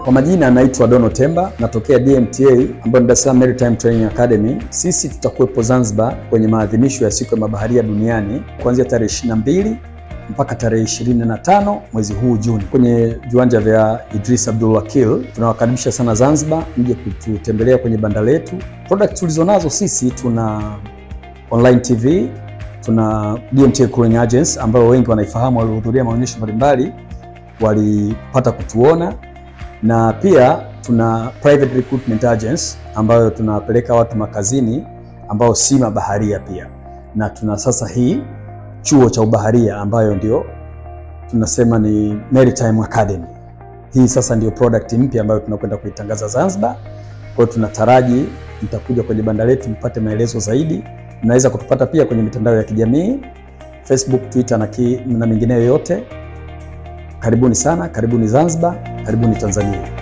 Kwa majina naitwa Dono Temba, natokea DMTA ambayo ni Dar es Salaam Maritime Training Academy. Sisi tutakuwepo Zanzibar kwenye maadhimisho ya siku ya mabaharia duniani kuanzia tarehe 22 mpaka tarehe 25 mwezi huu Juni kwenye viwanja vya Idris Abdul Wakil. Tunawakaribisha sana Zanzibar, mje kututembelea kwenye banda letu. Product tulizonazo sisi, tuna online TV, tuna DMTA Crewing Agents ambao wengi wanaifahamu, walihudhuria maonyesho mbalimbali walipata kutuona, na pia tuna private recruitment agents ambayo tunapeleka watu makazini ambao si mabaharia pia, na tuna sasa hii chuo cha ubaharia ambayo ndio tunasema ni Maritime Academy. Hii sasa ndio product mpya ambayo tunakwenda kuitangaza Zanzibar. Kwa hiyo tunataraji mtakuja kwenye banda letu mpate maelezo zaidi. Mnaweza kutupata pia kwenye mitandao ya kijamii, Facebook, Twitter na mengineyo yote. Karibuni sana, karibuni Zanzibar, karibuni Tanzania.